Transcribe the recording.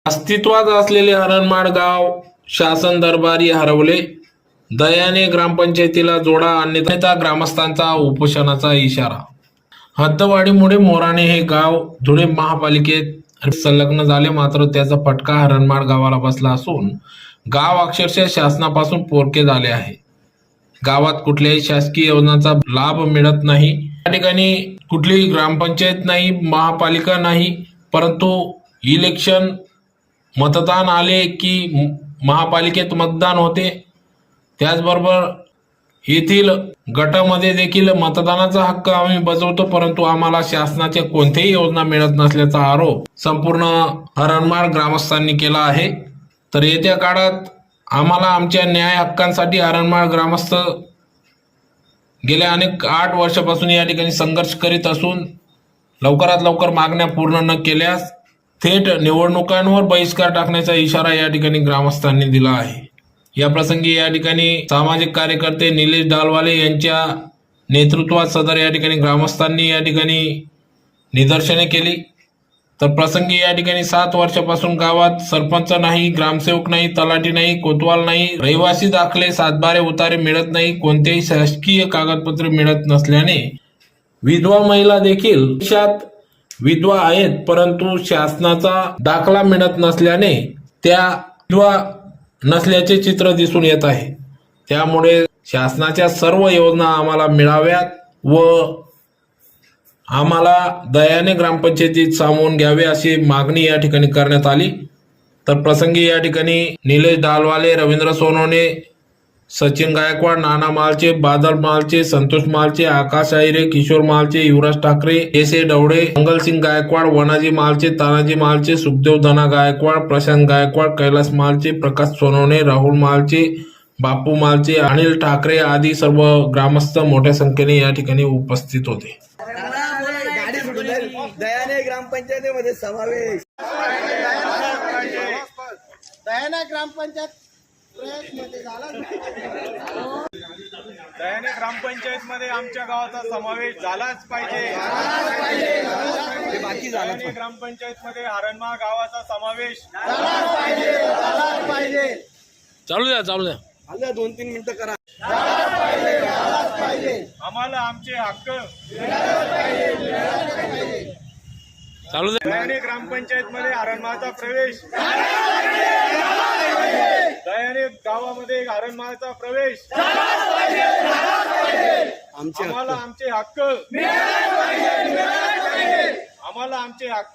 अस्तित्वात असलेले हरणमाळ गाव शासन दरबारी हरवले. दयाने ग्रामपंचायतीला जोडा अन्यथा ग्रामस्थांचा उपोषणाचा इशारा. हद्दवाढीमुळे मोराणे हे गाव धुळे महापालिकेत संलग्न झाले, मात्र त्याचा फटका हरणमाळ गावाला बसला असून गाव अक्षरशः शासनापासून पोरके झाले आहे. गावात कुठल्याही शासकीय योजनांचा लाभ मिळत नाही. या ठिकाणी कुठलीही ग्रामपंचायत नाही, महापालिका नाही, परंतु इलेक्शन मतदान आले की महापालिकेत मतदान होते. त्याचबरोबर येथील गटामध्ये देखील मतदानाचा हक्क आम्ही बजावतो, परंतु आम्हाला शासनाच्या कोणत्याही योजना मिळत नसल्याचा आरोप संपूर्ण हरणमाळ ग्रामस्थांनी केला आहे. तर येत्या काळात आम्हाला आमच्या न्याय हक्कांसाठी हरणमाळ ग्रामस्थ गेल्या 8 वर्षापासून या ठिकाणी संघर्ष करीत असून लवकरात लवकर मागण्या पूर्ण न केल्यास थेट निवडणुकांवर बहिष्कार टाकण्याचा इशारा या ठिकाणी ग्रामस्थांनी दिला आहे. या प्रसंगी या ठिकाणी सामाजिक कार्यकर्ते निलेश डालवाले यांच्या नेतृत्वात सदर या ठिकाणी ग्रामस्थांनी या ठिकाणी निदर्शने केली. तर प्रसंगी या ठिकाणी 7 वर्षापासून गावात सरपंच नाही, ग्रामसेवक नाही, तलाठी नाही, कोतवाल नाही, रहिवासी दाखले, सातबारे उतारे मिळत नाही, कोणतेही शासकीय कागदपत्रे मिळत नसल्याने विधवा महिला देखील देशात विधवा आहेत, परंतु शासनाचा दाखला मिळत नसल्याने त्या विधवा नसल्याचे चित्र दिसून येत आहे. त्यामुळे शासनाच्या सर्व योजना आम्हाला मिळाव्यात व आम्हाला दयाने ग्रामपंचायतीत सामावून घ्यावे अशी मागणी या ठिकाणी करण्यात आली. तर प्रसंगी या ठिकाणी निलेश डालवाले, रवींद्र सोनवणे, सचिन गायकवाड, नाना मालचे, बादल मालचे, संतोष मालचे, आकाश आहिरे, किशोर मालचे, युवराज ठाकरे, एस.ए. डवळे, मंगलसिंग गायकवाड, वनाजी मालचे, तानाजी मालचे, सुखदेव धना गायकवाड, प्रशांत गायकवाड, कैलास मालचे, प्रकाश सोनवणे, राहुल मालचे, बापू मालचे, अनिल ठाकरे आदी सर्व ग्रामस्थ मोठ्या संख्येने या ठिकाणी उपस्थित होते. दयाने ग्रामपंचायतीमध्ये समावेश. दयाने ग्रामपंचायत दयाने ग्रामपंचायतमध्ये आमच्या गावाचा समावेश झालाच पाहिजे. दयाने ग्रामपंचायतमध्ये हरणमाळ गावाचा समावेश झालाच पाहिजे. चालू द्या. आल्या 2-3 मिनिटं करा. आम्हाला आमचे हक्क चालू द्या. दयाने ग्रामपंचायतमध्ये हरणमाळचा प्रवेश, दयाने गावामध्ये हरणमाळचा प्रवेश, आम्हाला आमचे हक्क